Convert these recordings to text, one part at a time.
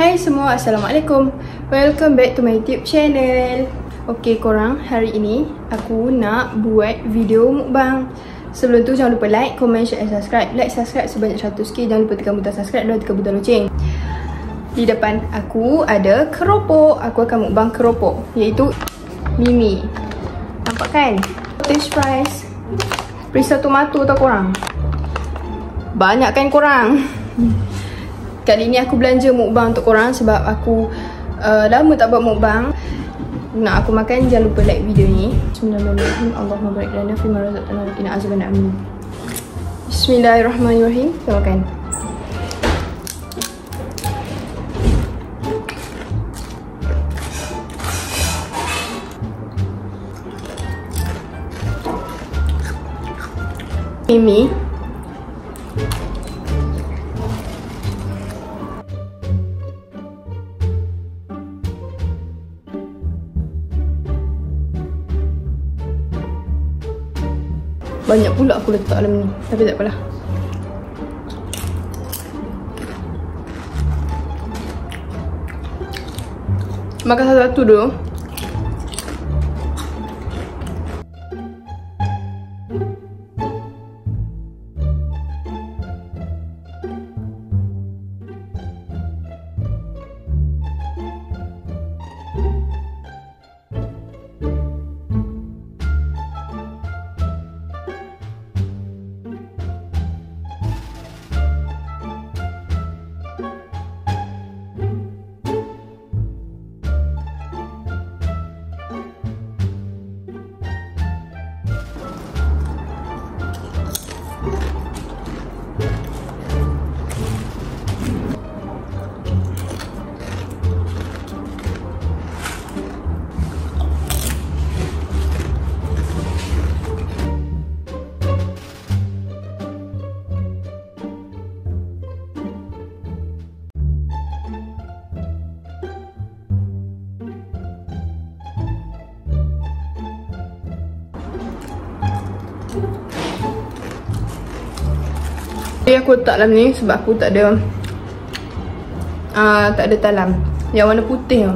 Hai semua, Assalamualaikum. Welcome back to my YouTube channel. Okay korang, hari ini aku nak buat video mukbang. Sebelum tu jangan lupa like, comment, share and subscribe. Like, subscribe sebanyak 100k. Jangan lupa tekan butang subscribe dan tekan butang loceng. Di depan aku ada keropok. Aku akan mukbang keropok, iaitu Mimi. Nampak kan? Fish fries, perisa tomato tau korang. Banyak kan korang? Kali ni aku belanja mukbang untuk korang sebab aku lama tak buat mukbang. Nak aku makan, jangan lupa like video ni. Bismillahirrahmanirrahim. Allahumma barik lana fi ma razaqtana wa qina azaban nar. Bismillahirrahmanirrahim. Kita makan. Mimi. Banyak pula aku letak dalam ni, tapi tak apalah. Makan satu-satu dulu. Aku letak dalam ni sebab aku tak ada talam yang warna putih.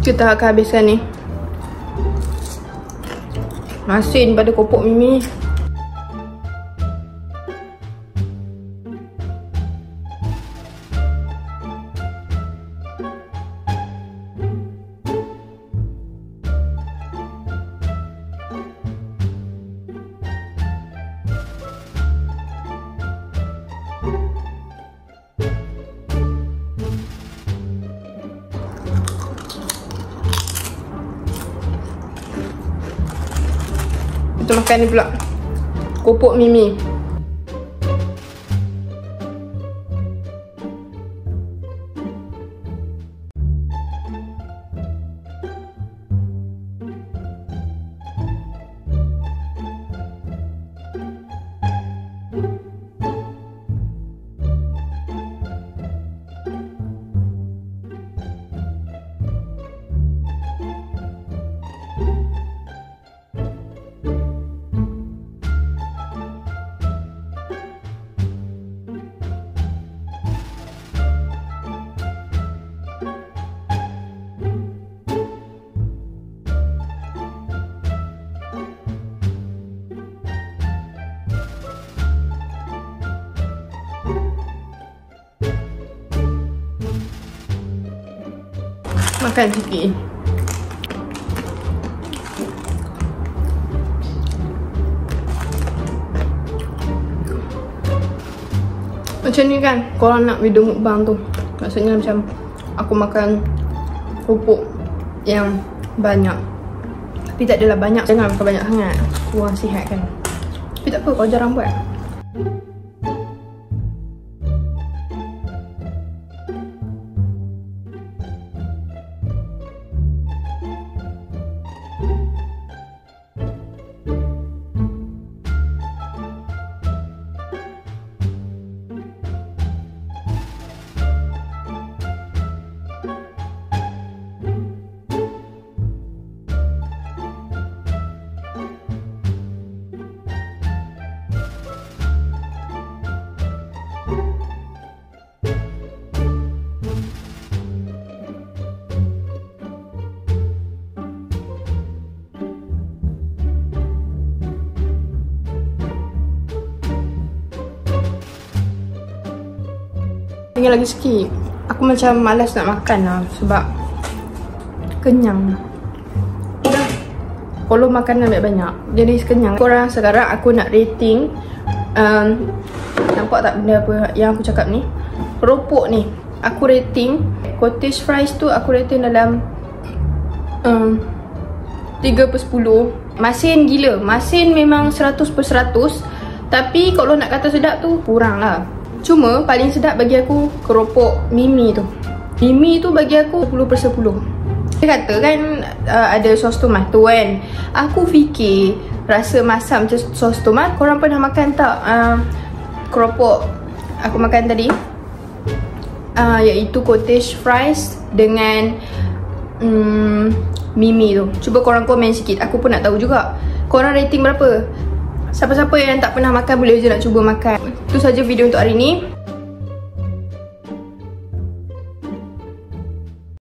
Kita akan habiskan ni. Masin pada kopok Mimi. Kita makan ni pula. Kopok Mimi. makan sikit. Macam ni kan, korang nak video mukbang tu. Maksudnya macam aku makan kerupuk yang banyak. Tapi tak adalah banyak, jangan makan banyak sangat. Kurang sihat kan. Tapi tak apa, kau jarang buat. Tinggal lagi sikit. Aku macam malas nak makan lah sebab kenyang. Dah follow makanan banyak-banyak, jadi kenyang. Korang sekarang aku nak rating. Nampak tak benda apa yang aku cakap ni? Keropok ni aku rating. Cottage fries tu aku rating dalam 3/10. Masin gila. Masin memang 100/100. Tapi kalau nak kata sedap tu kurang lah. Cuma paling sedap bagi aku keropok Mimi tu. Mimi tu bagi aku 10/10. Dia kata kan ada sos tomat tu kan. Aku fikir rasa masak macam sos tomat. Korang pernah makan tak keropok aku makan tadi? Iaitu cottage fries dengan Mimi tu. Cuba korang komen sikit, aku pun nak tahu juga. Korang rating berapa? Siapa-siapa yang tak pernah makan boleh je nak cuba makan. Itu saja video untuk hari ni.